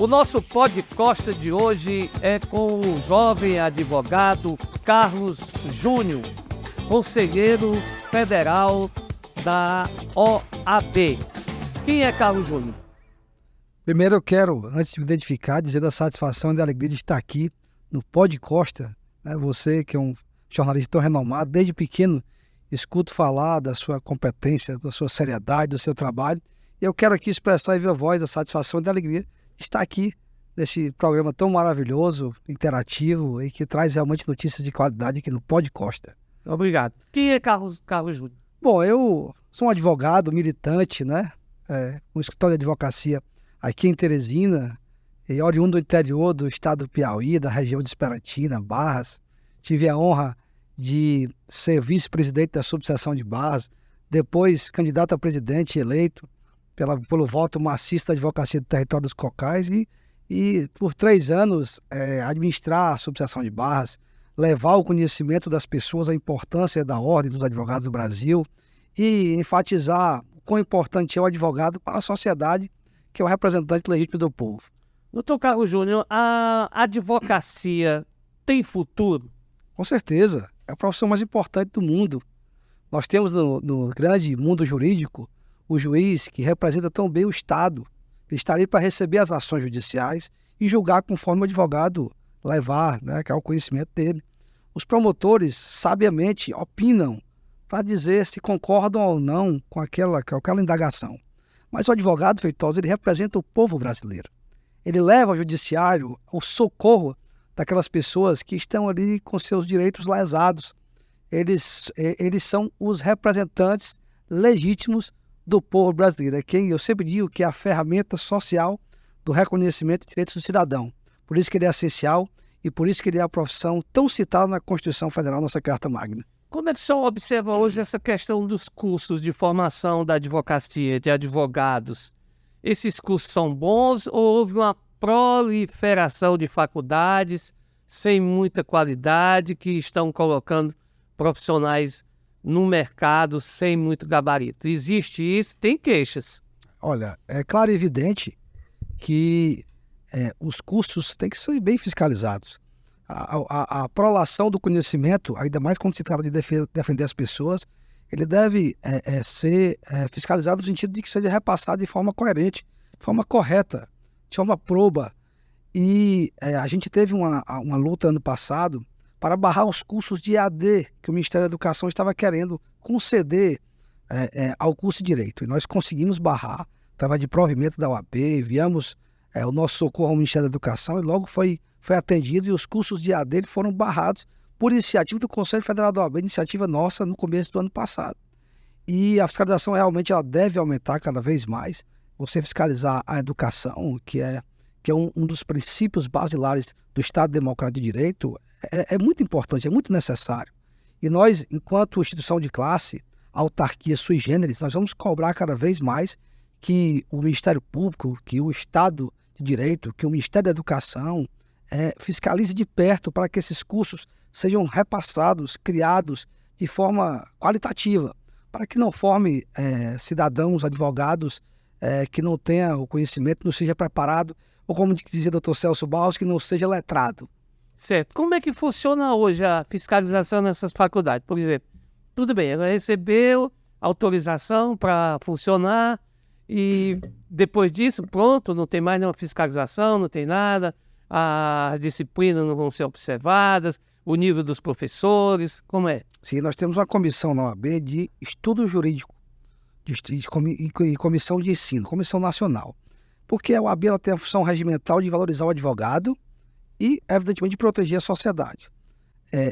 nosso Pod Costa de hoje é com o jovem advogado Carlos Júnior, conselheiro federal da OAB. Quem é Carlos Júnior? Primeiro eu quero, antes de me identificar, dizer da satisfação e da alegria de estar aqui no Pod Costa. Você que é um jornalista tão renomado, desde pequeno escuto falar da sua competência, da sua seriedade, do seu trabalho. E eu quero aqui expressar em viva voz a satisfação e a alegria de estar aqui nesse programa tão maravilhoso, interativo e que traz realmente notícias de qualidade aqui no Pod Costa. Obrigado. Quem é Carlos Júnior? Bom, eu sou um advogado, militante, um escritório de advocacia aqui em Teresina, e oriundo do interior do estado do Piauí, da região de Esperantina, Barras. Tive a honra de ser vice-presidente da subseção de Barras, depois candidato a presidente eleito pelo voto maciço da advocacia do território dos Cocais e por 3 anos administrar a subseção de Barras, levar o conhecimento das pessoas a importância da Ordem dos Advogados do Brasil e enfatizar o quão importante é o advogado para a sociedade, que é o representante legítimo do povo. Doutor Carlos Júnior, a advocacia tem futuro? Com certeza, é a profissão mais importante do mundo. Nós temos no grande mundo jurídico o juiz que representa tão bem o Estado. Ele está ali para receber as ações judiciais e julgar conforme o advogado levar, que é o conhecimento dele. Os promotores, sabiamente, opinam para dizer se concordam ou não com aquela indagação. Mas o advogado, Feitosa, ele representa o povo brasileiro. Ele leva ao judiciário o socorro daquelas pessoas que estão ali com seus direitos lesados. Eles são os representantes legítimos do povo brasileiro. É quem eu sempre digo que é a ferramenta social do reconhecimento de direitos do cidadão. Por isso que ele é essencial e por isso que ele é a profissão tão citada na Constituição Federal, nossa Carta Magna. Como é que o senhor observa hoje essa questão dos cursos de formação da advocacia, de advogados? Esses cursos são bons ou houve uma proliferação de faculdades sem muita qualidade que estão colocando profissionais no mercado sem muito gabarito? Existe isso? Tem queixas? Olha, é claro e evidente que os cursos têm que ser bem fiscalizados. A prolação do conhecimento, ainda mais quando se trata de defender as pessoas, ele deve ser fiscalizado no sentido de que seja repassado de forma coerente, de forma correta, de forma proba. E a gente teve uma luta ano passado para barrar os cursos de EAD que o Ministério da Educação estava querendo conceder ao curso de Direito. E nós conseguimos barrar, através de provimento da OAB, enviamos o nosso socorro ao Ministério da Educação e logo foi atendido e os cursos de EAD foram barrados por iniciativa do Conselho Federal da OAB, iniciativa nossa no começo do ano passado. E a fiscalização realmente ela deve aumentar cada vez mais. Você fiscalizar a educação, que é um dos princípios basilares do Estado Democrático de Direito, é muito importante, é muito necessário. E nós, enquanto instituição de classe, autarquia sui generis, nós vamos cobrar cada vez mais que o Ministério Público, que o Estado de Direito, que o Ministério da Educação fiscalize de perto para que esses cursos sejam repassados, criados de forma qualitativa, para que não forme cidadãos, advogados que não tenham o conhecimento, não seja preparado, ou como dizia o Dr. Celso Barros, que não seja letrado. Certo. Como é que funciona hoje a fiscalização nessas faculdades? Por exemplo, tudo bem, ela recebeu autorização para funcionar e depois disso, pronto, não tem mais nenhuma fiscalização, não tem nada, as disciplinas não vão ser observadas, o nível dos professores, como é? Sim, nós temos uma comissão na OAB de estudo jurídico e comissão de ensino, comissão nacional. Porque a OAB ela tem a função regimental de valorizar o advogado e, evidentemente, de proteger a sociedade.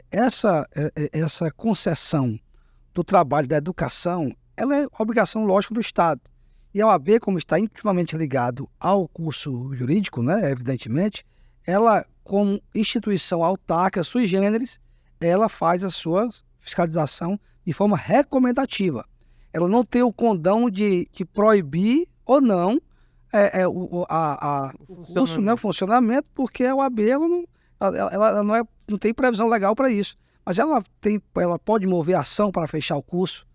Essa concessão do trabalho da educação, ela é obrigação, lógico, do Estado. E a OAB, como está intimamente ligado ao curso jurídico, evidentemente, ela, como instituição autárquica sui generis, ela faz a sua fiscalização de forma recomendativa. Ela não tem o condão de proibir ou não o curso, o funcionamento, porque a OAB ela não tem previsão legal para isso. Mas ela pode mover ação para fechar o curso,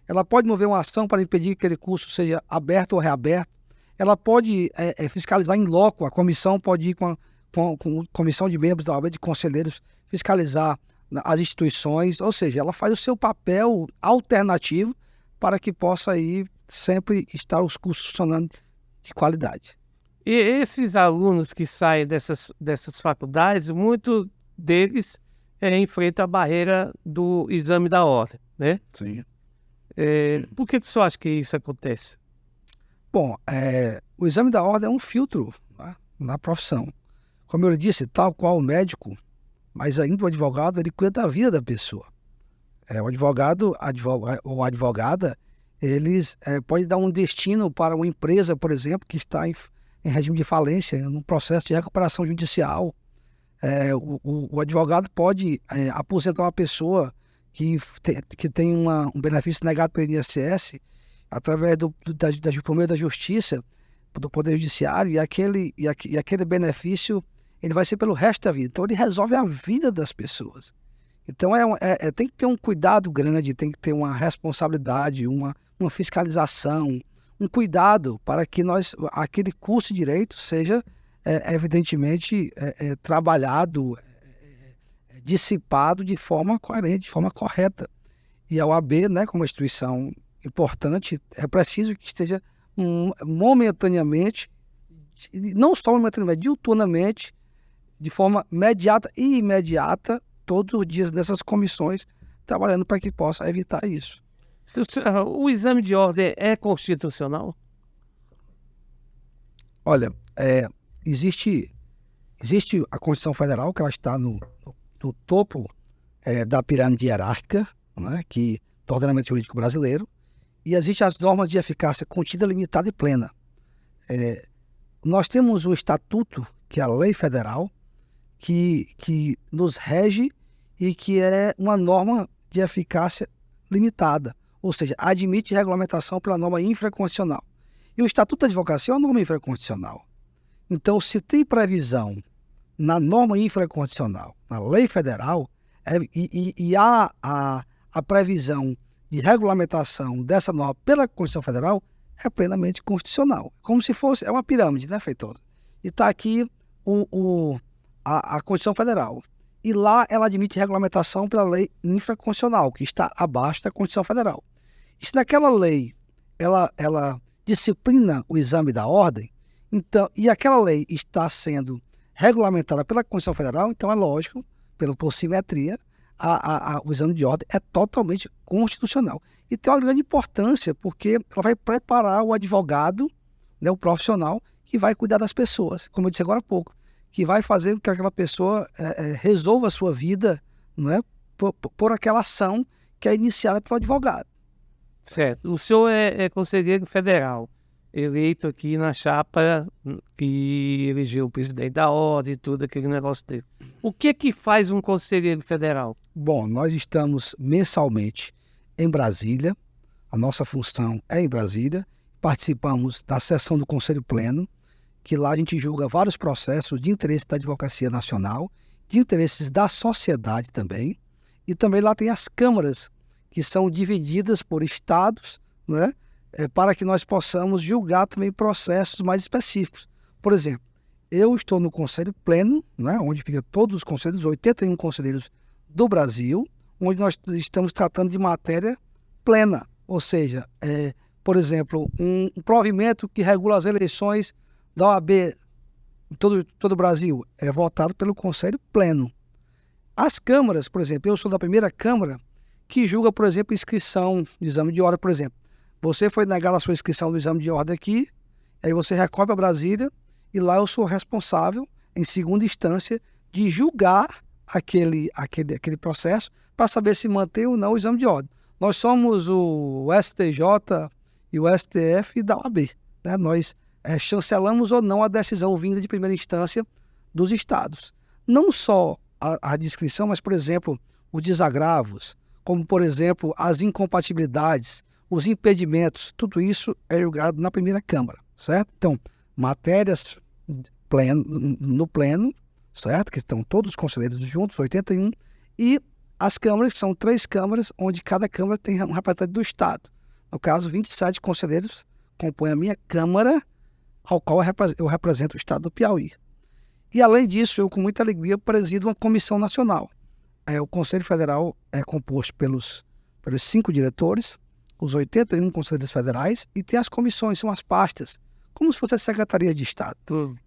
ela pode mover uma ação para impedir que aquele curso seja aberto ou reaberto, ela pode fiscalizar em loco, a comissão pode ir com comissão de membros da OAB, de conselheiros, fiscalizar as instituições, ou seja, ela faz o seu papel alternativo para que possa aí sempre estar os cursos funcionando de qualidade. E esses alunos que saem dessas faculdades, muitos deles enfrentam a barreira do exame da ordem, né? Sim. Por que o senhor acha que isso acontece? Bom, o exame da ordem é um filtro, né, na profissão. Como eu disse, tal qual o médico, mas ainda o advogado, ele cuida da vida da pessoa. O advogado ou advogada, eles podem dar um destino para uma empresa, por exemplo, que está em regime de falência, num processo de recuperação judicial. O advogado pode aposentar uma pessoa que tem um benefício negado pelo INSS através por meio da justiça, do Poder Judiciário, e aquele benefício ele vai ser pelo resto da vida. Então ele resolve a vida das pessoas. Então tem que ter um cuidado grande, tem que ter uma responsabilidade, uma fiscalização, um cuidado para que aquele curso de direito seja evidentemente trabalhado, dissipado de forma coerente, de forma correta. E a OAB, né, como uma instituição importante, é preciso que esteja momentaneamente, não só momentaneamente, diuturnamente, de forma imediata e imediata, todos os dias nessas comissões, trabalhando para que possa evitar isso. O exame de ordem é constitucional? Olha, existe a Constituição Federal, que ela está no topo da pirâmide hierárquica, né, do ordenamento jurídico brasileiro, e existem as normas de eficácia contida, limitada e plena. Nós temos o Estatuto, que é a lei federal, que nos rege e que é uma norma de eficácia limitada, ou seja, admite regulamentação pela norma infraconstitucional. E o Estatuto da Advocacia é uma norma infraconstitucional. Então, se tem previsão na norma infraconstitucional, na lei federal, e há a previsão de regulamentação dessa norma pela Constituição Federal, é plenamente constitucional. Como se fosse, é uma pirâmide, né, Feitosa? E está aqui a Constituição Federal. E lá ela admite regulamentação pela lei infraconstitucional, que está abaixo da Constituição Federal. E se naquela lei ela disciplina o exame da ordem, então, e aquela lei está sendo regulamentada pela Constituição Federal, então é lógico, por simetria, o exame de ordem é totalmente constitucional. E tem uma grande importância, porque ela vai preparar o advogado, né, o profissional, que vai cuidar das pessoas, como eu disse agora há pouco, que vai fazer com que aquela pessoa resolva a sua vida, não é, por aquela ação que é iniciada pelo advogado. Certo. O senhor é conselheiro federal, eleito aqui na chapa que elegeu o presidente da ordem e tudo aquele negócio dele. O que faz um conselheiro federal? Bom, nós estamos mensalmente em Brasília, a nossa função é em Brasília, participamos da sessão do Conselho Pleno, que lá a gente julga vários processos de interesse da Advocacia Nacional, de interesses da sociedade também, e também lá tem as câmaras, que são divididas por estados, né, para que nós possamos julgar também processos mais específicos. Por exemplo, eu estou no Conselho Pleno, né, onde ficam todos os conselheiros, 81 conselheiros do Brasil, onde nós estamos tratando de matéria plena, ou seja, por exemplo, um provimento que regula as eleições da OAB em todo o Brasil é votado pelo Conselho Pleno. As câmaras, por exemplo, eu sou da primeira Câmara que julga, por exemplo, inscrição de exame de ordem, por exemplo. Você foi negar a sua inscrição do exame de ordem aqui, aí você recorre para Brasília e lá eu sou responsável, em segunda instância, de julgar aquele processo para saber se mantém ou não o exame de ordem. Nós somos o STJ e o STF da OAB, né? Nós chancelamos ou não a decisão vinda de primeira instância dos estados. Não só a descrição, mas, por exemplo, os desagravos, como, por exemplo, as incompatibilidades, os impedimentos, tudo isso é julgado na primeira Câmara, certo? Então, matérias no pleno, certo? Que estão todos os conselheiros juntos, 81, e as câmaras são 3 câmaras, onde cada câmara tem um representante do Estado. No caso, 27 conselheiros compõem a minha Câmara, ao qual eu represento o estado do Piauí. E, além disso, eu, com muita alegria, presido uma comissão nacional. O Conselho Federal é composto pelos 5 diretores, os 81 conselheiros federais, e tem as comissões, são as pastas, como se fosse a Secretaria de Estado.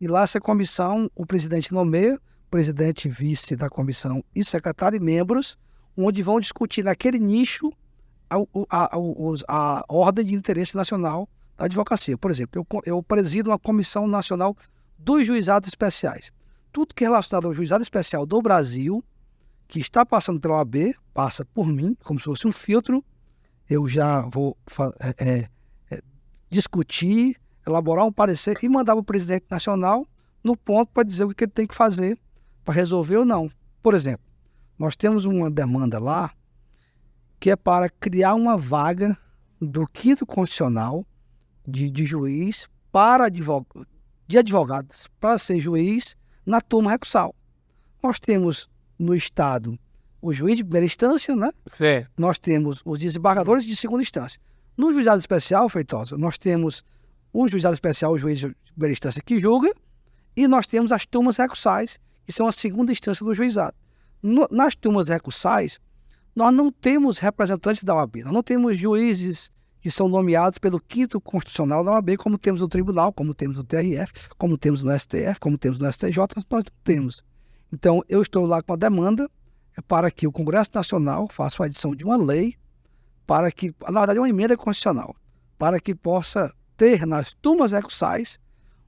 E lá, essa comissão, o presidente nomeia, presidente, vice da comissão e secretário e membros, onde vão discutir naquele nicho a ordem de interesse nacional da advocacia. Por exemplo, eu presido uma comissão nacional dos juizados especiais. Tudo que é relacionado ao juizado especial do Brasil, que está passando pela OAB, passa por mim, como se fosse um filtro. Eu já vou discutir, elaborar um parecer e mandar para o presidente nacional no ponto para dizer o que ele tem que fazer para resolver ou não. Por exemplo, nós temos uma demanda lá que é para criar uma vaga do 5º Constitucional de juiz de advogados para ser juiz na turma recursal. Nós temos no Estado o juiz de primeira instância, né? Certo. Nós temos os desembargadores de segunda instância. No juizado especial, Feitosa, nós temos o juizado especial, o juiz de primeira instância que julga, e nós temos as turmas recursais, que são a segunda instância do juizado. Nas turmas recursais, nós não temos representantes da OAB, nós não temos juízes que são nomeados pelo 5º Constitucional da OAB, como temos no Tribunal, como temos no TRF, como temos no STF, como temos no STJ, nós não temos. Então, eu estou lá com a demanda para que o Congresso Nacional faça a edição de uma lei, para que, na verdade, uma emenda constitucional, para que possa ter nas turmas recursais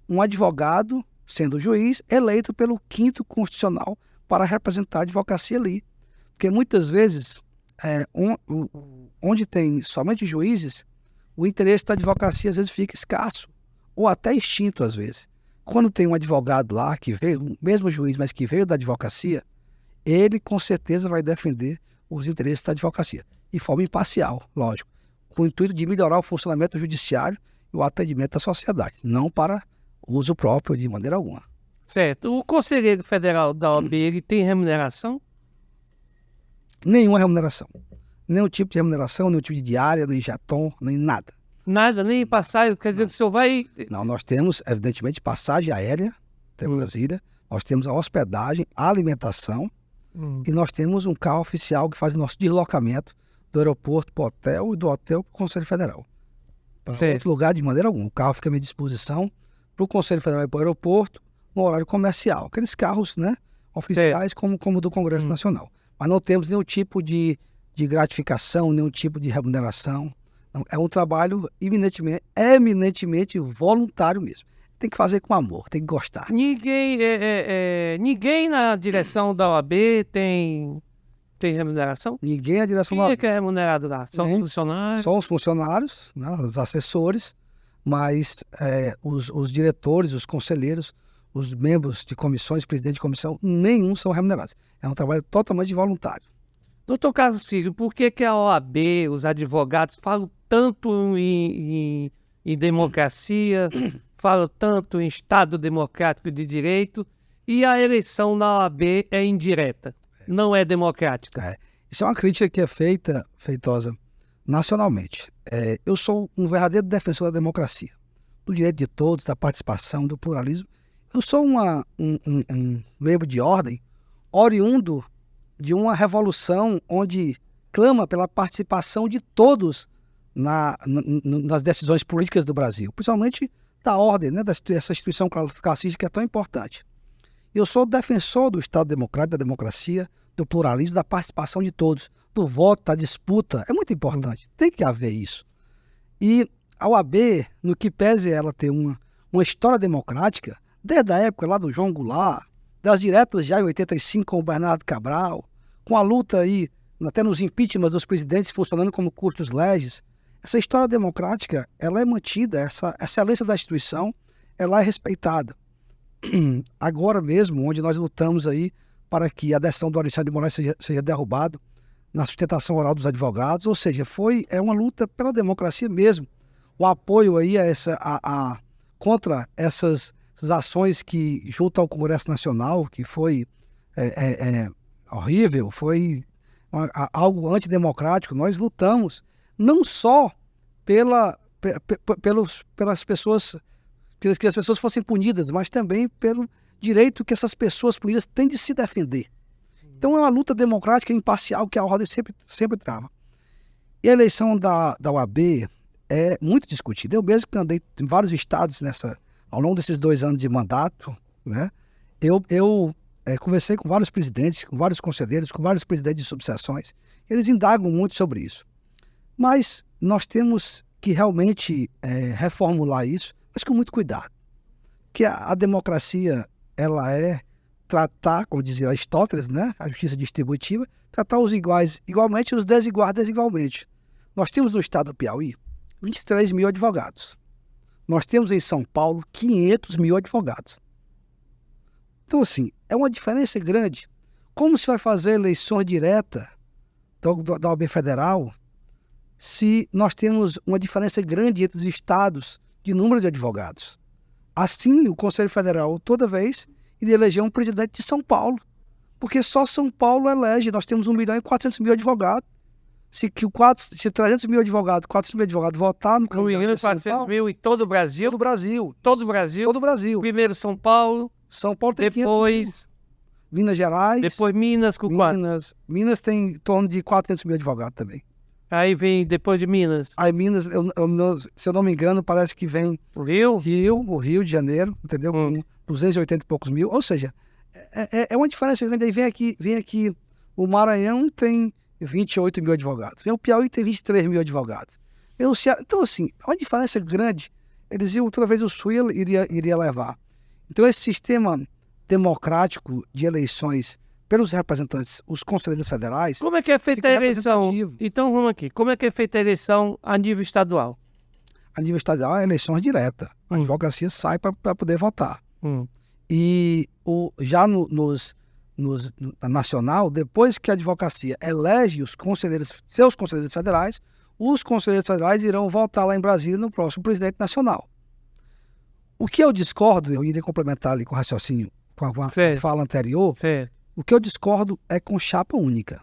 um advogado, sendo juiz, eleito pelo 5º Constitucional para representar a advocacia ali. Porque muitas vezes, onde tem somente juízes, o interesse da advocacia às vezes fica escasso, ou até extinto às vezes. Quando tem um advogado lá, que veio, o mesmo juiz, mas que veio da advocacia, ele com certeza vai defender os interesses da advocacia, de forma imparcial, lógico, com o intuito de melhorar o funcionamento judiciário e o atendimento da sociedade, não para uso próprio de maneira alguma. Certo. O conselheiro federal da OAB, ele tem remuneração? Nenhuma remuneração. Nenhum tipo de remuneração, nenhum tipo de diária, nem jeton, nem nada. Nada, nem passagem, quer dizer que o senhor vai... Não, nós temos, evidentemente, passagem aérea até Brasília, nós temos a hospedagem, a alimentação, e nós temos um carro oficial que faz o nosso deslocamento do aeroporto para o hotel e do hotel para o Conselho Federal. Para outro lugar, de maneira alguma. O carro fica à minha disposição para o Conselho Federal e para o aeroporto no horário comercial. Aqueles carros, né, oficiais como o do Congresso Nacional. Mas não temos nenhum tipo de gratificação, nenhum tipo de remuneração. Não, é um trabalho eminentemente voluntário mesmo. Tem que fazer com amor, tem que gostar. Ninguém na direção da OAB tem remuneração? Ninguém na direção da OAB. Quem é remunerado lá? São os funcionários? São os funcionários, né, os assessores, mas os diretores, os conselheiros, os membros de comissões, presidente de comissão, nenhum são remunerados. É um trabalho totalmente voluntário. Doutor Carlos Filho, por que a OAB, os advogados, falam tanto em democracia, falam tanto em Estado democrático de direito, e a eleição na OAB é indireta, não é democrática? Isso é uma crítica que é feita, Feitosa, nacionalmente. Eu sou um verdadeiro defensor da democracia, do direito de todos, da participação, do pluralismo. Eu sou um membro de ordem oriundo de uma revolução onde clama pela participação de todos nas decisões políticas do Brasil, principalmente da ordem, né, dessa instituição classista que é tão importante. Eu sou defensor do Estado democrático, da democracia, do pluralismo, da participação de todos, do voto, da disputa. É muito importante, tem que haver isso. E a OAB, no que pese ela ter uma história democrática, desde a época lá do João Goulart, das diretas já em 85 com o Bernardo Cabral, com a luta aí, até nos impeachments dos presidentes funcionando como cursus legis, essa história democrática, ela é mantida, essa excelência da instituição, ela é respeitada. Agora mesmo, onde nós lutamos aí para que a decisão do Alexandre de Moraes seja derrubada na sustentação oral dos advogados, ou seja, é uma luta pela democracia mesmo. O apoio aí contra essas ações que junto ao Congresso Nacional, que foi horrível, foi algo antidemocrático. Nós lutamos não só pelas pessoas que as pessoas fossem punidas, mas também pelo direito que essas pessoas punidas têm de se defender. Então é uma luta democrática imparcial que a ordem sempre trava. E a eleição da OAB é muito discutida. Eu mesmo que andei em vários estados ao longo desses 2 anos de mandato, né? Eu conversei com vários presidentes, com vários conselheiros, com vários presidentes de subseções. Eles indagam muito sobre isso. Mas nós temos que realmente reformular isso, mas com muito cuidado. Porque a democracia, ela é tratar, como dizia Aristóteles, né? A justiça distributiva, tratar os iguais igualmente e os desiguais desigualmente. Nós temos no estado do Piauí 23 mil advogados. Nós temos em São Paulo 500 mil advogados. Então, assim, é uma diferença grande. Como se vai fazer eleições diretas da OAB Federal se nós temos uma diferença grande entre os estados de número de advogados? Assim, o Conselho Federal, toda vez, iria eleger um presidente de São Paulo, porque só São Paulo elege. Nós temos 1 milhão e 400 mil advogados. Se 300 mil advogados, 400 mil advogados votar no 1 milhão e 400 mil em todo o Brasil? Todo o Brasil. Todo o Brasil? Todo o Brasil. Primeiro São Paulo. São Paulo tem 500 mil. Depois Minas Gerais. Depois Minas com quantos? Minas tem em torno de 400 mil advogados também. Aí vem depois de Minas. Aí Minas, se eu não me engano, parece que vem O Rio? o Rio de Janeiro, entendeu? Com 280 e poucos mil. Ou seja, é uma diferença grande. Aí vem aqui o Maranhão tem 28 mil advogados. Vem o Piauí tem 23 mil advogados. Vem o Ceará. Então, assim, é uma diferença grande. Eles iam, toda vez o Sul iria levar. Então, esse sistema democrático de eleições pelos representantes, os conselheiros federais... Como é que é feita a fica eleição? representativo. Então, vamos aqui. Como é que é feita a eleição a nível estadual? A nível estadual, é eleições diretas. A advocacia sai para poder votar. E já na nacional, depois que a advocacia elege seus conselheiros federais, os conselheiros federais irão votar lá em Brasília no próximo presidente nacional. O que eu discordo, eu iria complementar ali com o raciocínio, com a fala anterior, Certo. o que eu discordo é com chapa única.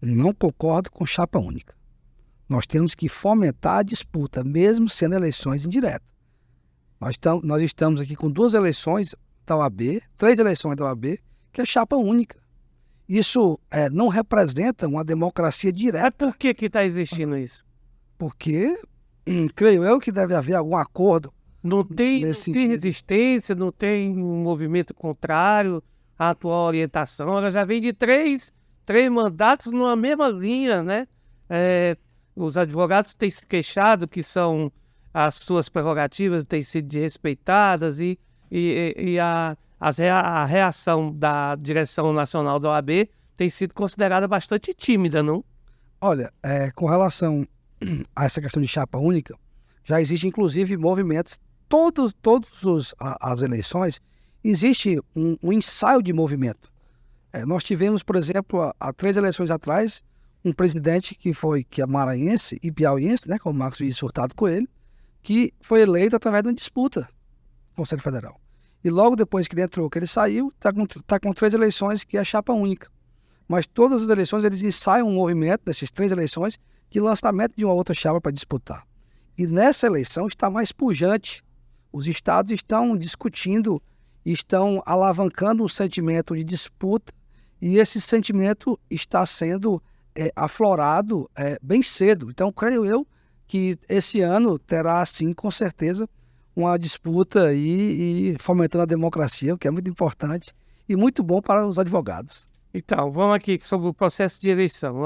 Não concordo com chapa única. Nós temos que fomentar a disputa, mesmo sendo eleições indiretas. Nós estamos aqui com 2 eleições da OAB, 3 eleições da OAB, que é chapa única. Isso não representa uma democracia direta. Por que está existindo isso? Porque, creio eu, que deve haver algum acordo. Não tem resistência, não tem um movimento contrário à atual orientação. Ela já vem de três mandatos numa mesma linha, né? Os advogados têm se queixado que as suas prerrogativas têm sido desrespeitadas e a reação da direção nacional da OAB tem sido considerada bastante tímida, não? Olha, com relação a essa questão de chapa única, já existe inclusive movimentos, todas as eleições, existe um ensaio de movimento. Nós tivemos, por exemplo, há 3 eleições atrás, um presidente que é maranhense e piauiense, né, como Marcos Vinícius Hurtado Coelho, que foi eleito através de uma disputa no Conselho Federal. E logo depois que ele entrou, que ele saiu, está com 3 eleições que é chapa única. Mas todas as eleições, eles ensaiam um movimento, dessas 3 eleições, de lançamento de uma outra chapa para disputar. E nessa eleição está mais pujante. Os estados estão discutindo, estão alavancando um sentimento de disputa, e esse sentimento está sendo aflorado bem cedo. Então, creio eu que esse ano terá, sim, com certeza, uma disputa e fomentando a democracia, o que é muito importante e muito bom para os advogados. Então, vamos aqui sobre o processo de eleição.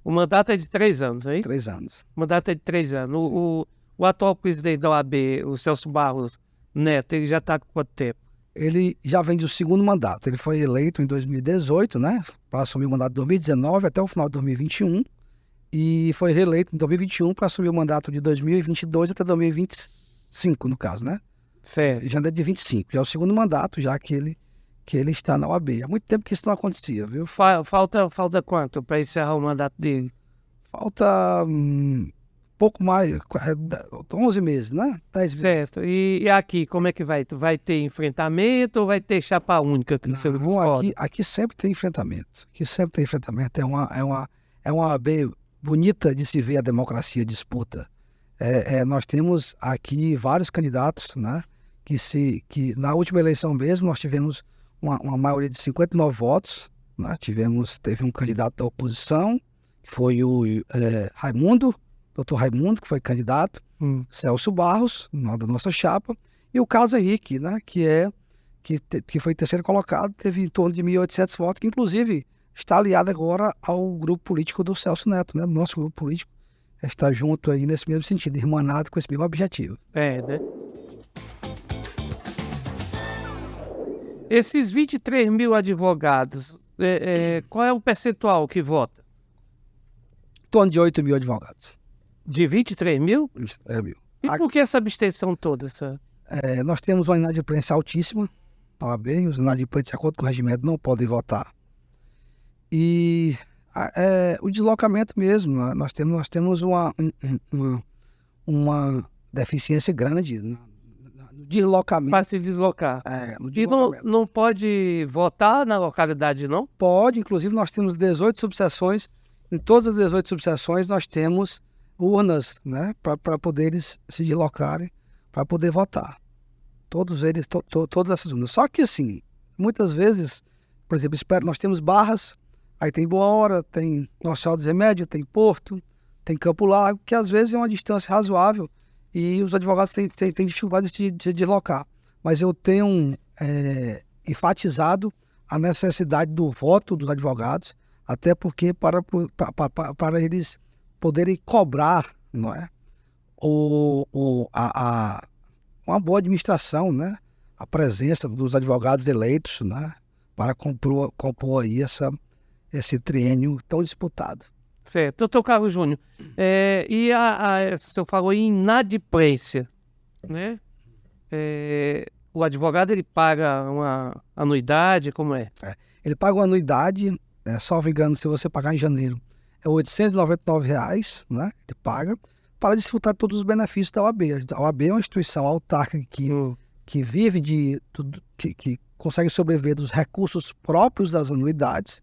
O mandato é de 3 anos, é isso? 3 anos. O mandato é de 3 anos. O atual presidente da OAB, o Celso Barros Neto, ele já está com quanto tempo? Ele já vem do 2º mandato. Ele foi eleito em 2018, né, para assumir o mandato de 2019 até o final de 2021. E foi reeleito em 2021 para assumir o mandato de 2022 até 2025, no caso, né? Certo. Já é de 25. Já é o 2º mandato, já que ele está na OAB. Há muito tempo que isso não acontecia, viu? Falta quanto para encerrar o mandato dele? Falta pouco mais, 11 meses, né? 10 meses. Certo. E aqui, como é que vai? Vai ter enfrentamento ou vai ter chapa única? Que Aqui sempre tem enfrentamento. Aqui sempre tem enfrentamento. É uma OAB bonita de se ver a democracia disputa. Nós temos aqui vários candidatos, né, que na última eleição mesmo nós tivemos uma maioria de 59 votos, né, teve um candidato da oposição, que foi o Raimundo, Dr. Raimundo, que foi candidato, Celso Barros, da nossa chapa, e o Carlos Henrique, né, que foi terceiro colocado, teve em torno de 1.800 votos, que inclusive está aliado agora ao grupo político do Celso Neto, né, nosso grupo político está junto aí nesse mesmo sentido, irmanado com esse mesmo objetivo. Né? Esses 23 mil advogados, qual é o percentual que vota? Em torno de 8 mil advogados. De 23 mil? 23 mil. E por que essa abstenção toda? Nós temos uma inadimplência altíssima na OAB, e os inadimplentes, de acordo com o regimento, não podem votar. E o deslocamento mesmo, né? Nós temos uma deficiência grande no deslocamento. Para se deslocar. No deslocamento. E não pode votar na localidade, não? Pode, inclusive nós temos 18 subseções. Em todas as 18 subseções nós temos urnas, né, para poder eles se deslocarem, para poder votar. Todos eles, todas essas urnas. Só que assim, muitas vezes, por exemplo, nós temos Barras, aí tem Boa Hora, tem Nossa Senhora dos Remédios, tem Porto, tem Campo Largo, que às vezes é uma distância razoável e os advogados têm dificuldade de deslocar. Mas eu tenho enfatizado a necessidade do voto dos advogados, até porque para eles poderem cobrar, não é, uma boa administração, né, a presença dos advogados eleitos, né, para compor aí esse triênio tão disputado. Certo. Doutor Carlos Júnior, e o senhor falou em inadimplência, né? O advogado, ele paga uma anuidade, como é? Ele paga uma anuidade, salvo engano, se você pagar em janeiro, é R$ 899, né? Ele paga para desfrutar todos os benefícios da OAB. A OAB é uma instituição autárquica que vive que consegue sobreviver dos recursos próprios das anuidades,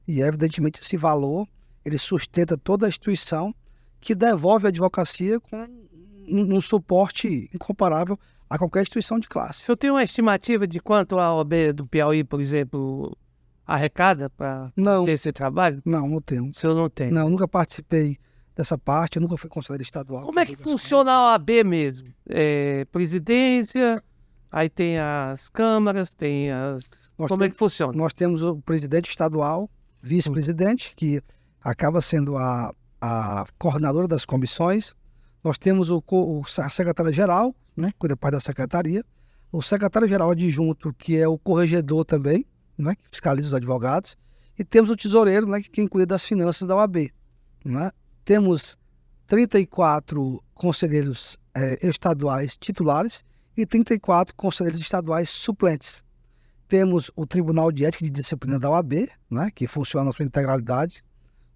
e evidentemente esse valor ele sustenta toda a instituição, que devolve a advocacia com um suporte incomparável a qualquer instituição de classe. O senhor tem uma estimativa de quanto a OAB do Piauí, por exemplo, arrecada para ter esse trabalho? Não tenho. O senhor não tem? Não, nunca participei dessa parte, eu nunca fui conselheiro estadual. Como é que funciona a OAB mesmo? Presidência, aí tem as câmaras, como é que funciona? Nós temos o presidente estadual, vice-presidente, que acaba sendo a coordenadora das comissões. Nós temos a secretária-geral, né, que cuida parte da secretaria, o secretário-geral adjunto, que é o corregedor também, né, que fiscaliza os advogados, e temos o tesoureiro, né, que quem cuida das finanças da OAB. Né? Temos 34 conselheiros estaduais titulares e 34 conselheiros estaduais suplentes. Temos o Tribunal de Ética e de Disciplina da OAB, né, que funciona na sua integralidade,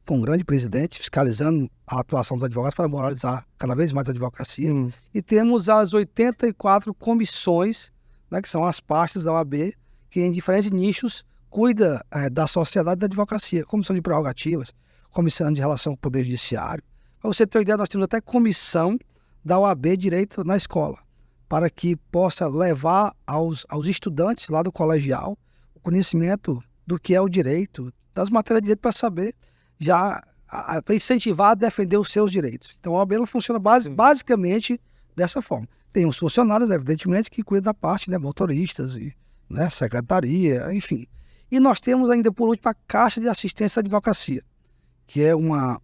com um grande presidente, fiscalizando a atuação dos advogados para moralizar cada vez mais a advocacia. E temos as 84 comissões, né, que são as pastas da OAB, que em diferentes nichos cuida da sociedade da advocacia. Comissão de prerrogativas, comissão de relação com o Poder Judiciário. Para você ter uma ideia, nós temos até comissão da OAB Direito na escola, para que possa levar aos estudantes lá do colegial o conhecimento do que é o direito, das matérias de direito, para saber, para incentivar a defender os seus direitos. Então a OAB ela funciona basicamente dessa forma. Tem os funcionários, evidentemente, que cuidam da parte, né, motoristas, e, né, secretaria, enfim. E nós temos ainda, por último, a Caixa de Assistência à Advocacia, que é uma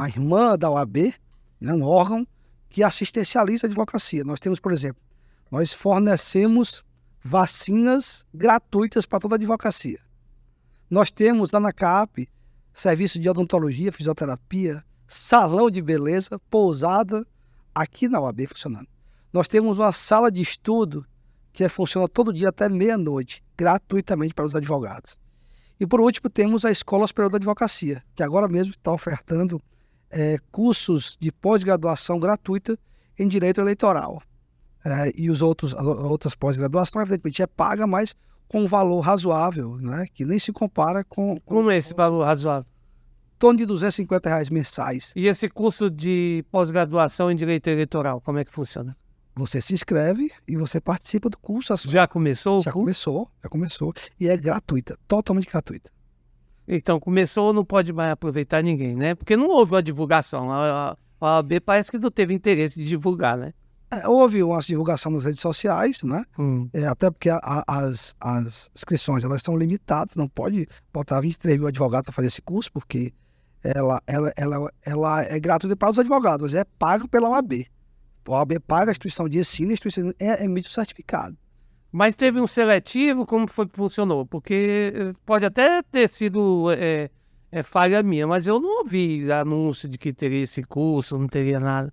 irmã da OAB, né, um órgão que assistencializa a advocacia. Nós temos, por exemplo, nós fornecemos vacinas gratuitas para toda a advocacia. Nós temos lá na CAP serviço de odontologia, fisioterapia, salão de beleza, pousada, aqui na OAB funcionando. Nós temos uma sala de estudo que funciona todo dia até meia-noite, gratuitamente para os advogados. E por último temos a Escola Superior da Advocacia, que agora mesmo está ofertando cursos de pós-graduação gratuita em direito eleitoral. E as outras pós-graduações, evidentemente, é paga, mas com um valor razoável, né, que nem se compara com... Como é esse valor razoável? torno de R$ 250 mensais. E esse curso de pós-graduação em Direito Eleitoral, como é que funciona? Você se inscreve e você participa do curso. Já começou o Já curso? começou. E é gratuita, totalmente gratuita. Então, começou, não pode mais aproveitar ninguém, né? Porque não houve uma divulgação. A OAB parece que não teve interesse de divulgar, né? Houve uma divulgação nas redes sociais, né? Hum. Até porque as inscrições elas são limitadas, não pode botar 23 mil advogados para fazer esse curso, porque ela é gratuita para os advogados, mas é pago pela OAB. A OAB paga a instituição de ensino e a instituição emite o certificado. Mas teve um seletivo, como foi que funcionou? Porque pode até ter sido falha minha, mas eu não ouvi anúncio de que teria esse curso, não teria nada.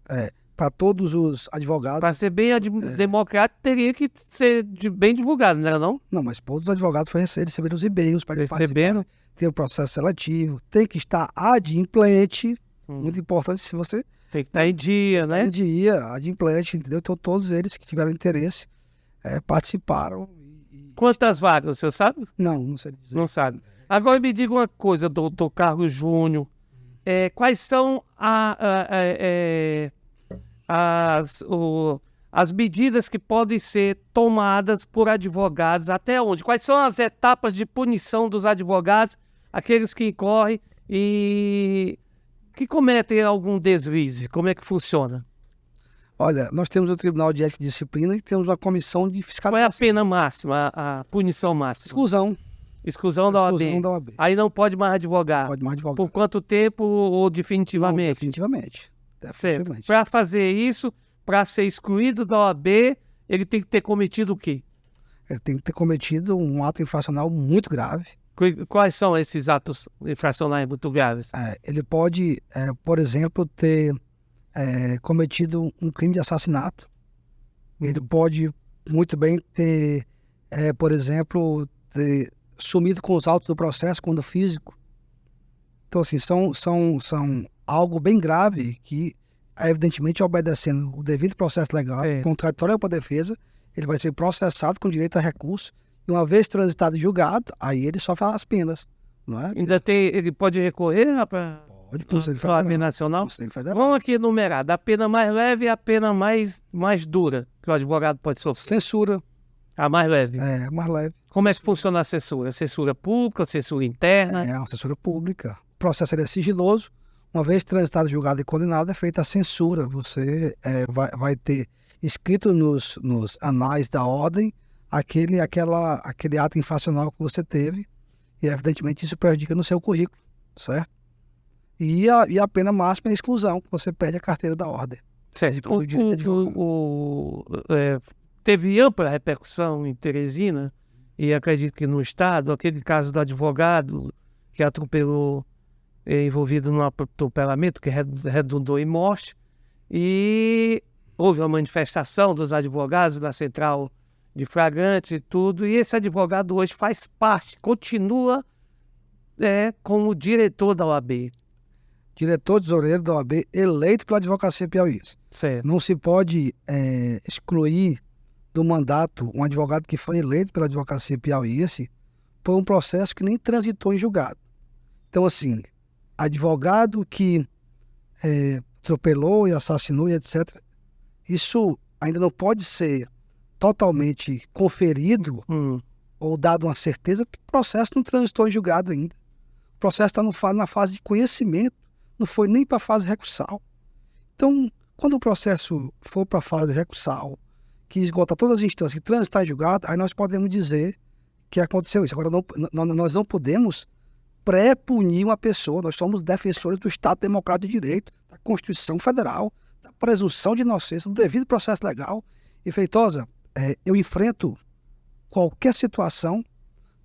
Para todos os advogados. Para ser bem democrático, teria que ser bem divulgado, não era não? Não, mas todos os advogados receberam os e-mails para Receberam? Ter o processo seletivo, tem que estar adimplente, muito importante se você... Tem que estar em dia, né? Em dia, adimplente, entendeu? Então todos eles que tiveram interesse participaram. Quantas vagas, você sabe? Não sei dizer. Não sabe. Agora me diga uma coisa, doutor Carlos Júnior. Quais são as medidas que podem ser tomadas por advogados? Até onde? Quais são as etapas de punição dos advogados, aqueles que incorrem e que cometem algum deslize? Como é que funciona? Olha, nós temos o Tribunal de Ética e Disciplina e temos a Comissão de Fiscalização. Qual é a pena máxima, a punição máxima? Exclusão. Exclusão da OAB. Aí não pode mais advogar. Pode mais advogar. Por quanto tempo ou definitivamente? Não, definitivamente. Certo. Para fazer isso, para ser excluído da OAB, ele tem que ter cometido o quê? Ele tem que ter cometido um ato infracional muito grave. Quais são esses atos infracionais muito graves? Ele pode, por exemplo, ter cometido um crime de assassinato. Ele pode muito bem ter, por exemplo, ter sumido com os autos do processo quando físico. Então, assim, são algo bem grave que, evidentemente, obedecendo o devido processo legal, contraditório para a defesa, ele vai ser processado com direito a recurso e, uma vez transitado e julgado, aí ele sofre as penas, não é? Ele pode recorrer para a OAB Nacional? Vamos aqui enumerar, da pena mais leve a pena mais dura que o advogado pode sofrer. Censura. A mais leve? A mais leve. Como é que funciona a censura? Censura pública, censura interna? É uma censura pública. O processo é sigiloso. Uma vez transitado, julgado e condenado, é feita a censura. Você vai ter escrito nos anais da ordem aquele ato infracional que você teve, e evidentemente isso prejudica no seu currículo, certo? E a pena máxima é a exclusão, você perde a carteira da ordem. Certo. Teve ampla repercussão em Teresina, e acredito que no estado, aquele caso do advogado que atropelou, envolvido num atropelamento que redundou em morte, e houve uma manifestação dos advogados na central de flagrante e tudo, e esse advogado hoje faz parte, continua como diretor da OAB. Diretor tesoureiro da OAB, eleito pela advocacia piauiense. Certo. Não se pode excluir do mandato um advogado que foi eleito pela advocacia piauiense por um processo que nem transitou em julgado. Então, assim, advogado que atropelou e assassinou e etc., isso ainda não pode ser totalmente conferido ou dado uma certeza, porque o processo não transitou em julgado ainda. O processo está na fase de conhecimento, não foi nem para a fase recursal. Então, quando o processo for para a fase recursal, que esgota todas as instâncias, que transitar em julgado, aí nós podemos dizer que aconteceu isso. Agora, nós não podemos pré-punir uma pessoa, nós somos defensores do Estado Democrático de Direito, da Constituição Federal, da presunção de inocência, do devido processo legal. E, Feitosa, eu enfrento qualquer situação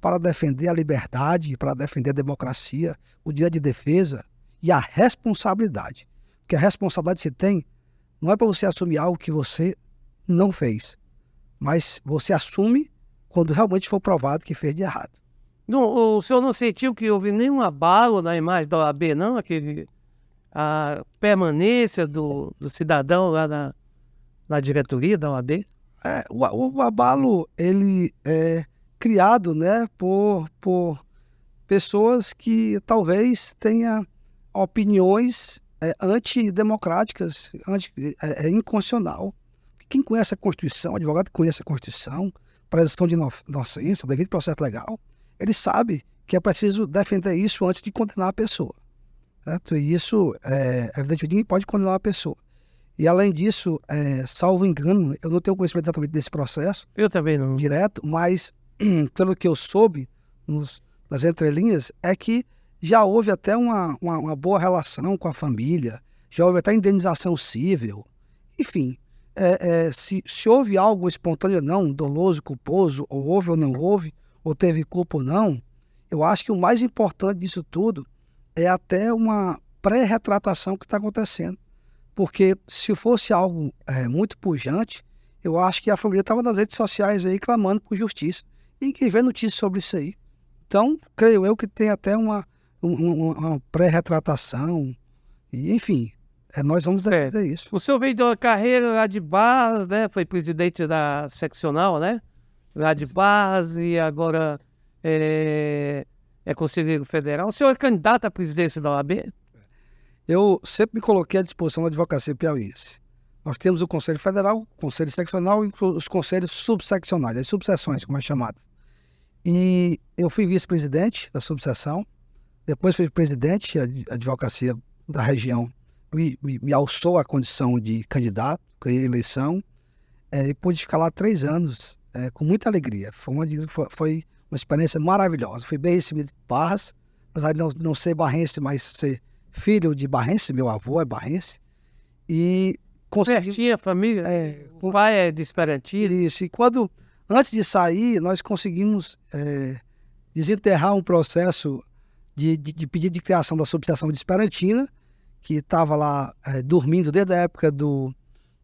para defender a liberdade, para defender a democracia, o direito de defesa e a responsabilidade. Porque a responsabilidade que se tem não é para você assumir algo que você não fez, mas você assume quando realmente for provado que fez de errado. O senhor não sentiu que houve nenhum abalo na imagem da OAB, não? A permanência do cidadão lá na diretoria da OAB? O abalo, ele é criado, né, por pessoas que talvez tenha opiniões antidemocráticas, inconstitucional. Quem conhece a Constituição, advogado que conhece a Constituição, presunção de inocência, o devido processo legal, ele sabe que é preciso defender isso antes de condenar a pessoa. Certo? E isso, evidentemente, ninguém pode condenar a pessoa. E, além disso, salvo engano, eu não tenho conhecimento exatamente desse processo. Eu também não. Direto, mas, pelo que eu soube, nas entrelinhas, é que já houve até uma boa relação com a família, já houve até indenização civil. Enfim, se houve algo espontâneo ou não, doloso, culposo, ou houve ou não houve, ou teve culpa ou não, eu acho que o mais importante disso tudo é até uma pré-retratação que está acontecendo. Porque se fosse algo muito pujante, eu acho que a família estava nas redes sociais aí clamando por justiça. E ninguém vê notícias sobre isso aí. Então, creio eu que tem até uma pré-retratação. E, enfim, nós vamos defender isso. O senhor veio de uma carreira lá de Barras, né? Foi presidente da seccional, né? Lá de Barras, e agora é conselheiro federal. O senhor é candidato à presidência da OAB? Eu sempre me coloquei à disposição da advocacia piauiense. Nós temos o Conselho Federal, o Conselho Seccional e os conselhos subseccionais, as subseções, como é chamado. E eu fui vice-presidente da subseção, depois fui presidente, a advocacia da região me alçou à condição de candidato, ganhei a eleição, e pude ficar lá 3 anos, com muita alegria. Foi uma experiência maravilhosa. Fui bem recebido em Barras, apesar de não ser barrense, mas ser filho de barrense, meu avô é barrense, e consegui... Pertinho a família? O pai é de Esperantina? Isso, e antes de sair, nós conseguimos desenterrar um processo de pedido de criação da subseção de Esperantina, que estava lá dormindo desde a época do,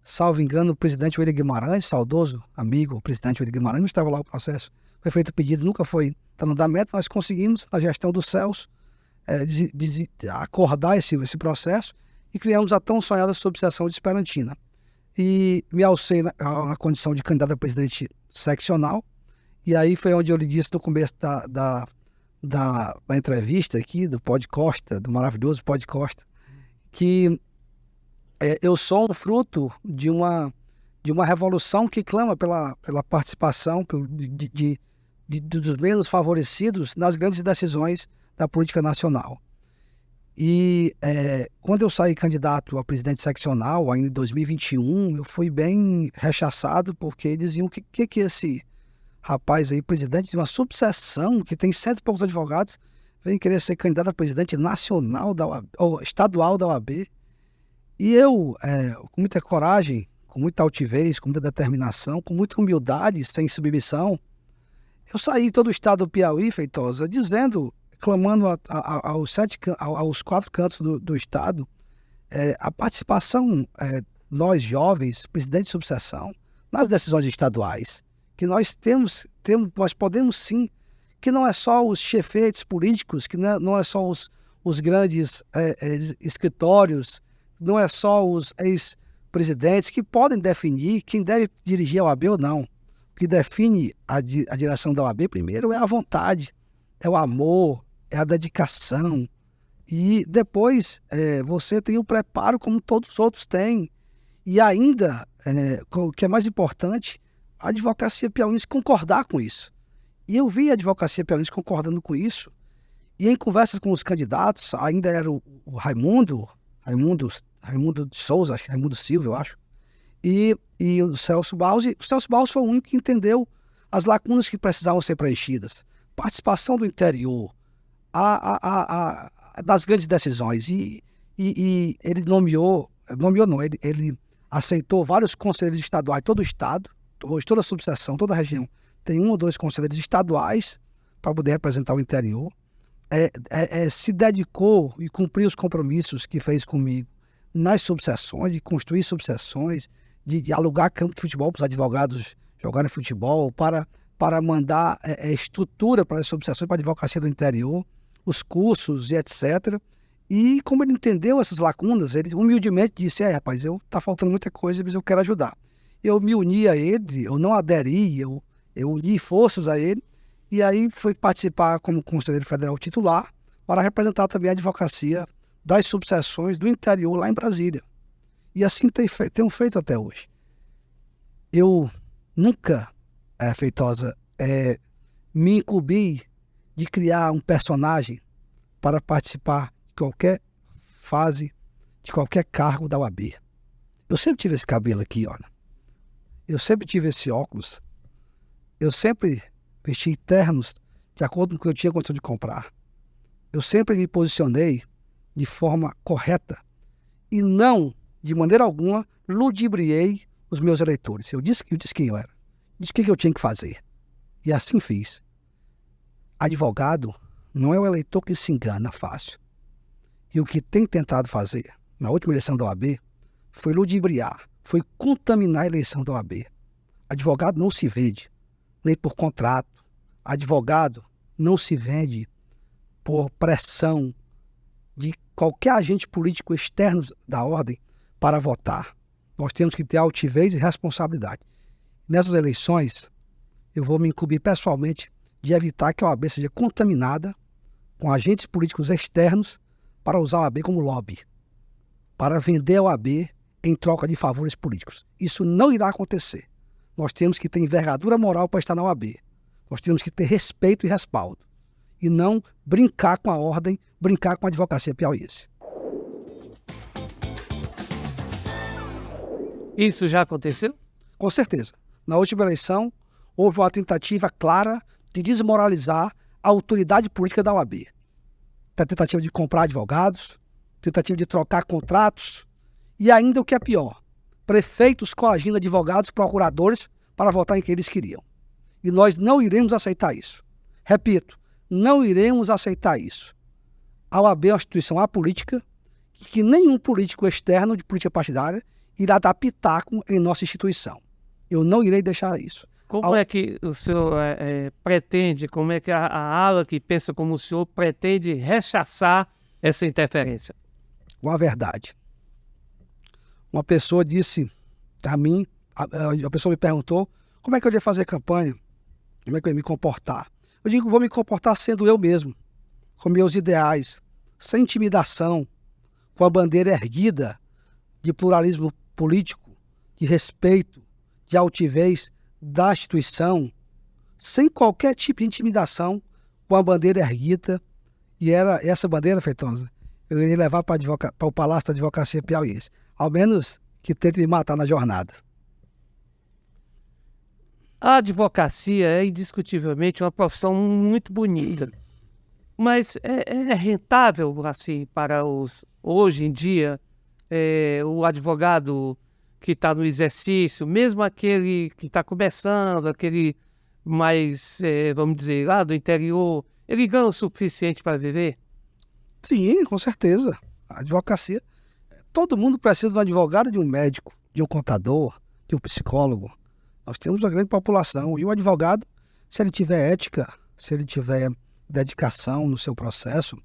salvo engano, o presidente William Guimarães, saudoso amigo, o presidente William Guimarães, estava lá o processo. Foi feito o pedido, nunca foi no andamento, nós conseguimos, na gestão do Celso, acordar esse processo e criamos a tão sonhada subseção de Esperantina. E me alcei na condição de candidato a presidente seccional, e aí foi onde eu lhe disse no começo da entrevista aqui, do Pod Costa, do maravilhoso Pod Costa, que eu sou um fruto de uma revolução que clama pela participação dos menos favorecidos nas grandes decisões da política nacional. E quando eu saí candidato a presidente seccional, ainda em 2021, eu fui bem rechaçado, porque diziam que esse rapaz aí, presidente de uma subseção que tem 100 e poucos advogados, vem querer ser candidato a presidente nacional da OAB, ou estadual da OAB. E eu, com muita coragem, com muita altivez, com muita determinação, com muita humildade, sem submissão, eu saí todo o estado do Piauí, Feitosa, clamando aos 4 cantos do estado a participação, nós jovens, presidente de subseção, nas decisões estaduais, que nós nós podemos sim, que não é só os chefeiros políticos, que não é só os grandes escritórios, não é só os ex-presidentes que podem definir quem deve dirigir a OAB ou não. O que define a direção da OAB, primeiro, é a vontade, é o amor, é a dedicação. E depois você tem o preparo como todos os outros têm. E ainda, o que é mais importante, a advocacia piauiense concordar com isso. E eu vi a advocacia piauiense concordando com isso. E em conversas com os candidatos, ainda era o Raimundo de Souza, acho que Raimundo Silva, eu acho, e o Celso Barros. E o Celso Barros foi o único que entendeu as lacunas que precisavam ser preenchidas. Participação do interior, das grandes decisões. E ele ele aceitou vários conselheiros estaduais, todo o estado, hoje toda a subseção, toda a região, tem 1 ou 2 conselheiros estaduais para poder representar o interior. Se dedicou e cumpriu os compromissos que fez comigo nas subseções, de construir subseções, de alugar campo de futebol para os advogados jogarem futebol, para mandar estrutura para as subseções, para a advocacia do interior, os cursos e etc. E como ele entendeu essas lacunas, ele humildemente disse: rapaz, tá faltando muita coisa, mas eu quero ajudar. Eu me uni a ele, eu não aderi, eu uni forças a ele, e aí fui participar como conselheiro federal titular para representar também a advocacia das subseções do interior lá em Brasília. E assim tenho feito até hoje. Eu nunca, Feitosa, me incumbi de criar um personagem para participar de qualquer fase, de qualquer cargo da OAB. Eu sempre tive esse cabelo aqui, olha. Eu sempre tive esse óculos. Eu sempre vesti ternos de acordo com o que eu tinha condição de comprar. Eu sempre me posicionei de forma correta e não, de maneira alguma, ludibriei os meus eleitores. Eu disse quem eu era. Disse o que eu tinha que fazer. E assim fiz. Advogado não é o eleitor que se engana fácil. E o que tem tentado fazer na última eleição da OAB foi ludibriar, foi contaminar a eleição da OAB. Advogado não se vende nem por contrato. Advogado não se vende por pressão de qualquer agente político externo da ordem para votar. Nós temos que ter altivez e responsabilidade. Nessas eleições, eu vou me incumbir pessoalmente de evitar que a OAB seja contaminada com agentes políticos externos para usar a OAB como lobby, para vender a OAB em troca de favores políticos. Isso não irá acontecer. Nós temos que ter envergadura moral para estar na OAB. Nós temos que ter respeito e respaldo. E não brincar com a ordem, brincar com a advocacia piauiense. Isso já aconteceu? Com certeza. Na última eleição, houve uma tentativa clara de desmoralizar a autoridade política da OAB. A tentativa de comprar advogados, tentativa de trocar contratos e ainda o que é pior, prefeitos coagindo advogados, procuradores para votar em quem eles queriam. E nós não iremos aceitar isso. Repito, não iremos aceitar isso. A OAB é uma instituição apolítica que nenhum político externo de política partidária irá dar pitaco em nossa instituição. Eu não irei deixar isso. Como é que o senhor pretende, como é que a ala que pensa como o senhor pretende rechaçar essa interferência? Com a verdade. Uma pessoa disse a mim, a pessoa me perguntou como é que eu ia fazer campanha, como é que eu ia me comportar. Eu digo, vou me comportar sendo eu mesmo, com meus ideais, sem intimidação, com a bandeira erguida de pluralismo político, de respeito, de altivez da instituição, sem qualquer tipo de intimidação, com a bandeira erguida. E era essa bandeira, Feitosa, eu iria levar para o Palácio da Advocacia Piauiense. Ao menos que tente me matar na jornada. A advocacia é indiscutivelmente uma profissão muito bonita, mas é rentável assim para hoje em dia o advogado que está no exercício, mesmo aquele que está começando, aquele mais, vamos dizer, lá do interior, ele ganha o suficiente para viver? Sim, com certeza. A advocacia, todo mundo precisa de um advogado, de um médico, de um contador, de um psicólogo. Nós temos uma grande população e o advogado, se ele tiver ética, se ele tiver dedicação no seu processo,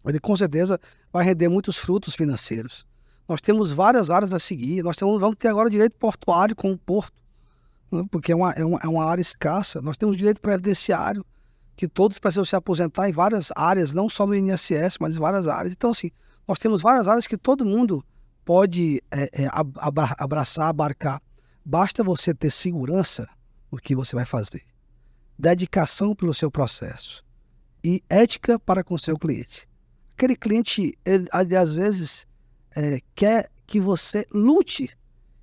ele com certeza vai render muitos frutos financeiros. Nós temos várias áreas a seguir. Vamos ter agora direito portuário com o porto, né? Porque é uma área escassa. Nós temos direito previdenciário, que todos precisam se aposentar em várias áreas, não só no INSS, mas em várias áreas. Então, assim, nós temos várias áreas que todo mundo pode abraçar, abarcar. Basta você ter segurança no que você vai fazer, dedicação pelo seu processo e ética para com o seu cliente. Aquele cliente, ele às vezes, quer que você lute.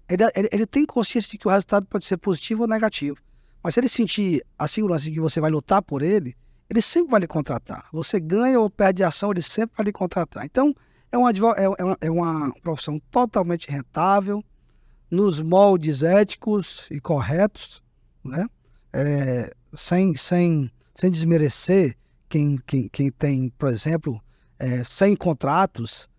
Ele tem consciência de que o resultado pode ser positivo ou negativo. Mas se ele sentir a segurança de que você vai lutar por ele, ele sempre vai lhe contratar. Você ganha ou perde a ação, ele sempre vai lhe contratar. Então, é uma profissão totalmente rentável, nos moldes éticos e corretos, né? Sem desmerecer quem tem, por exemplo, 100 contratos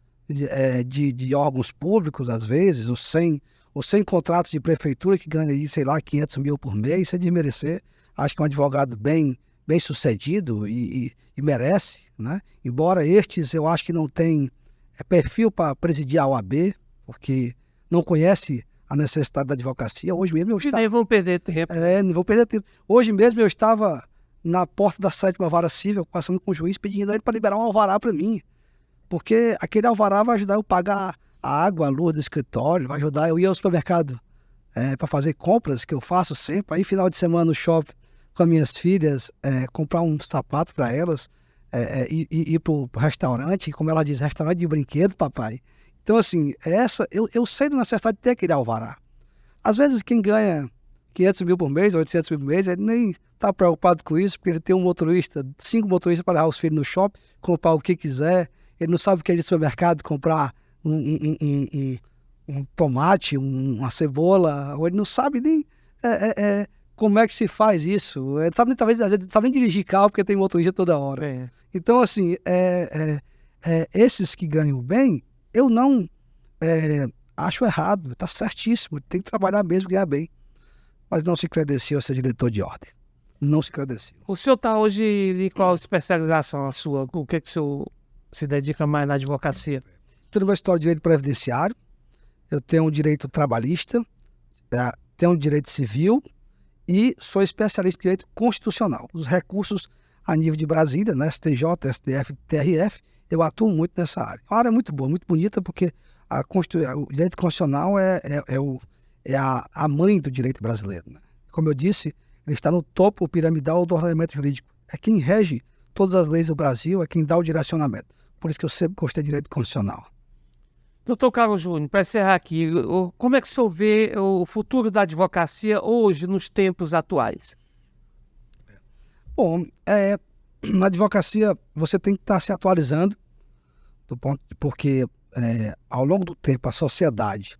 de órgãos públicos, às vezes, ou 100 contratos de prefeitura que ganha aí, sei lá, 500 mil por mês, sem desmerecer. Acho que é um advogado bem sucedido e merece, né? Embora estes, eu acho que não tem perfil para presidir a OAB, porque não conhece a necessidade da advocacia. Hoje mesmo eu estava... Nem vão perder tempo. Não vou perder tempo. Hoje mesmo eu estava na porta da 7ª Vara Civil, passando com o juiz, pedindo a ele para liberar um alvará para mim. Porque aquele alvará vai ajudar eu a pagar a água, a luz do escritório, vai ajudar eu ir ao supermercado para fazer compras que eu faço sempre. Aí, final de semana no shopping com as minhas filhas, comprar um sapato para elas, ir para o restaurante, como ela diz, restaurante de brinquedo, papai. Então, assim, eu sei da necessidade de ter aquele alvará. Às vezes, quem ganha 500 mil por mês, 800 mil por mês, ele nem está preocupado com isso, porque ele tem um motorista, 5 motoristas para levar os filhos no shopping, comprar o que quiser. Ele não sabe o que é ir no supermercado, comprar um tomate, uma cebola, ou ele não sabe nem como é que se faz isso. Ele sabe, talvez, às vezes, não sabe nem dirigir carro, porque tem motorista toda hora. Então, assim, esses que ganham bem, eu não acho errado, está certíssimo, tem que trabalhar mesmo, ganhar bem. Mas não se credencia a ser diretor de ordem. Não se credencia. O senhor está hoje em qual especialização a sua? O que o senhor se dedica mais na advocacia? Tenho uma história de direito previdenciário, eu tenho um direito trabalhista, tenho um direito civil e sou especialista em direito constitucional. Os recursos a nível de Brasília, né, STJ, STF, TRF, eu atuo muito nessa área. Uma área muito boa, muito bonita, porque o direito constitucional é a mãe do direito brasileiro, né? Como eu disse, ele está no topo piramidal do ordenamento jurídico. É quem rege todas as leis do Brasil, é quem dá o direcionamento. Por isso que eu sempre gostei de direito constitucional. Doutor Carlos Júnior, para encerrar aqui, como é que o senhor vê o futuro da advocacia hoje, nos tempos atuais? Bom, na advocacia você tem que estar se atualizando, porque ao longo do tempo a sociedade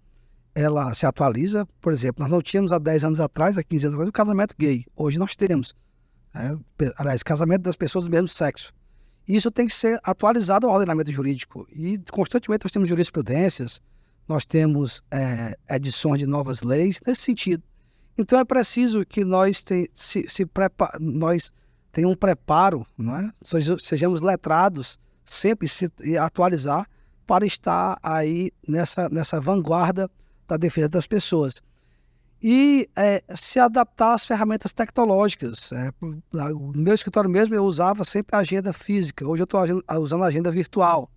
ela se atualiza. Por exemplo, nós não tínhamos há 10 anos atrás, há 15 anos atrás, o casamento gay. Hoje nós temos. Aliás, casamento das pessoas do mesmo sexo. Isso tem que ser atualizado ao ordenamento jurídico. E constantemente nós temos jurisprudências, nós temos edições de novas leis nesse sentido. Então é preciso que nós tenhamos um preparo, não é? Sejamos letrados, sempre se atualizar para estar aí nessa vanguarda da defesa das pessoas. E se adaptar às ferramentas tecnológicas. No meu escritório mesmo eu usava sempre a agenda física, hoje eu estou usando a agenda virtual.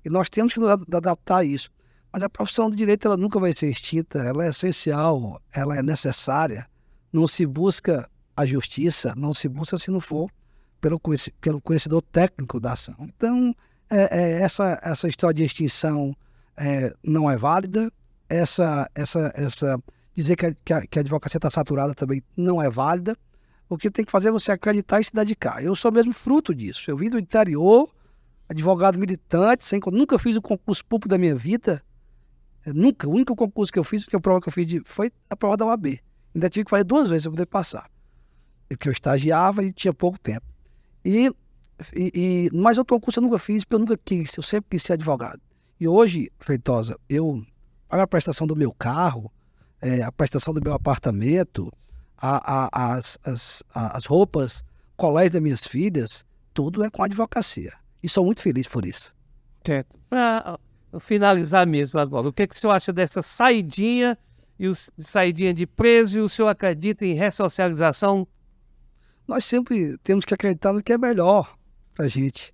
E nós temos que nos adaptar a isso. Mas a profissão do direito ela nunca vai ser extinta, ela é essencial, ela é necessária. Não se busca a justiça, não se busca se não for pelo conhecedor técnico da ação. Então, essa história de extinção não é válida, dizer que a advocacia está saturada também não é válida. O que tem que fazer é você acreditar e se dedicar. Eu sou mesmo fruto disso. Eu vim do interior, advogado militante, nunca fiz o concurso público da minha vida. Nunca. O único concurso que eu fiz, porque a prova que eu fiz foi a prova da UAB. Ainda tive que fazer 2 vezes para poder passar. Porque eu estagiava e tinha pouco tempo. Mas outro concurso eu nunca fiz, porque eu nunca quis. Eu sempre quis ser advogado. E hoje, Feitosa, eu pago a prestação do meu carro, a prestação do meu apartamento, as roupas, colégio das minhas filhas, tudo é com a advocacia. E sou muito feliz por isso. Certo. Para finalizar mesmo agora, o que o senhor acha dessa saidinha saidinha de preso, e o senhor acredita em ressocialização? Nós sempre temos que acreditar no que é melhor para a gente.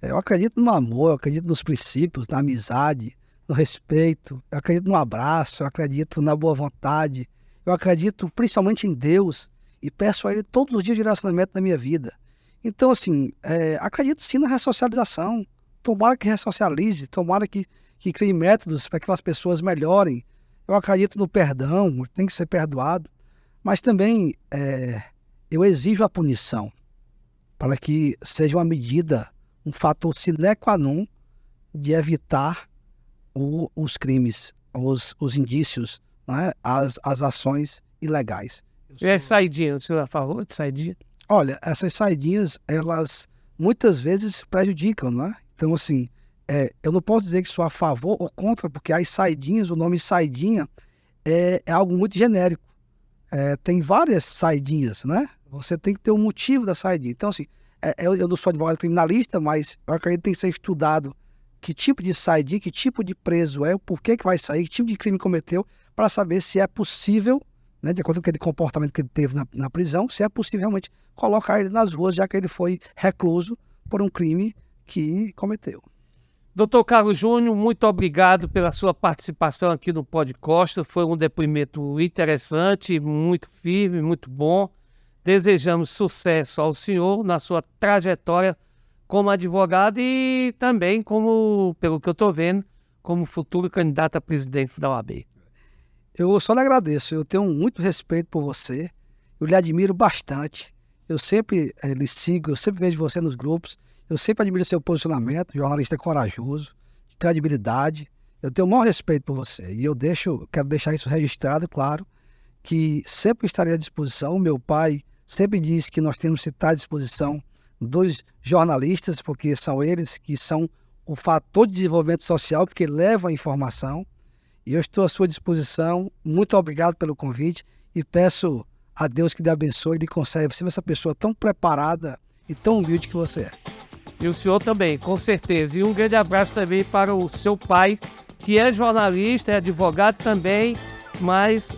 Eu acredito no amor, eu acredito nos princípios, na amizade, no respeito, eu acredito no abraço, eu acredito na boa vontade, eu acredito principalmente em Deus e peço a Ele todos os dias de relacionamento na minha vida. Então, assim, acredito sim na ressocialização. Tomara que ressocialize, tomara que crie métodos para que as pessoas melhorem. Eu acredito no perdão, tem que ser perdoado, mas também eu exijo a punição para que seja uma medida, um fator sine qua non de evitar os crimes, os indícios, né? As ações ilegais. E as saidinhas, o senhor falou de saidinha? Olha, essas saidinhas, elas muitas vezes prejudicam, não é? Então, assim, eu não posso dizer que sou a favor ou contra, porque as saidinhas, o nome saidinha é algo muito genérico. Tem várias saidinhas, né? Você tem que ter um motivo da saidinha. Então, assim, eu não sou advogado criminalista, mas eu acredito que tem que ser estudado que tipo de saidinha, que tipo de preso o porquê que vai sair, que tipo de crime cometeu, para saber se é possível, né, de acordo com aquele comportamento que ele teve na prisão, se é possível realmente colocar ele nas ruas, já que ele foi recluso por um crime que cometeu. Doutor Carlos Júnior, muito obrigado pela sua participação aqui no Pod Costa. Foi um depoimento interessante, muito firme, muito bom. Desejamos sucesso ao senhor na sua trajetória como advogado e também como, pelo que eu estou vendo, como futuro candidato a presidente da OAB. Eu só lhe agradeço, eu tenho muito respeito por você, eu lhe admiro bastante, eu sempre lhe sigo, eu sempre vejo você nos grupos, eu sempre admiro seu posicionamento, jornalista corajoso, de credibilidade, eu tenho o maior respeito por você e quero deixar isso registrado, claro, que sempre estarei à disposição. Meu pai sempre diz que nós temos que estar à disposição dos jornalistas, porque são eles que são o fator de desenvolvimento social, porque levam a informação. E eu estou à sua disposição. Muito obrigado pelo convite e peço a Deus que lhe abençoe e lhe conserve ser essa pessoa tão preparada e tão humilde que você é. E o senhor também, com certeza. E um grande abraço também para o seu pai, que é jornalista, é advogado também, mas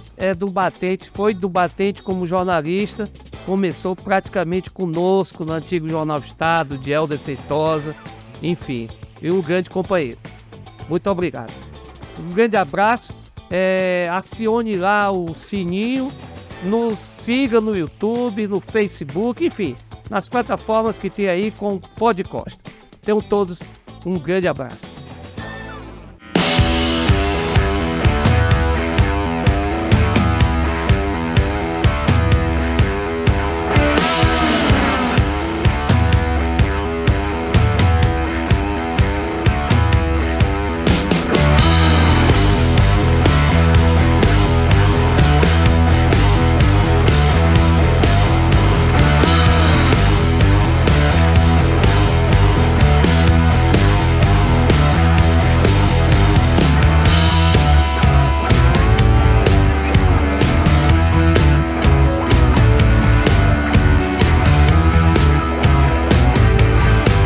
foi do batente como jornalista, começou praticamente conosco no antigo Jornal do Estado, de Helder Feitosa, enfim, e um grande companheiro. Muito obrigado. Um grande abraço, acione lá o sininho, nos siga no YouTube, no Facebook, enfim, nas plataformas que tem aí com o Pod Costa. Tenham todos um grande abraço.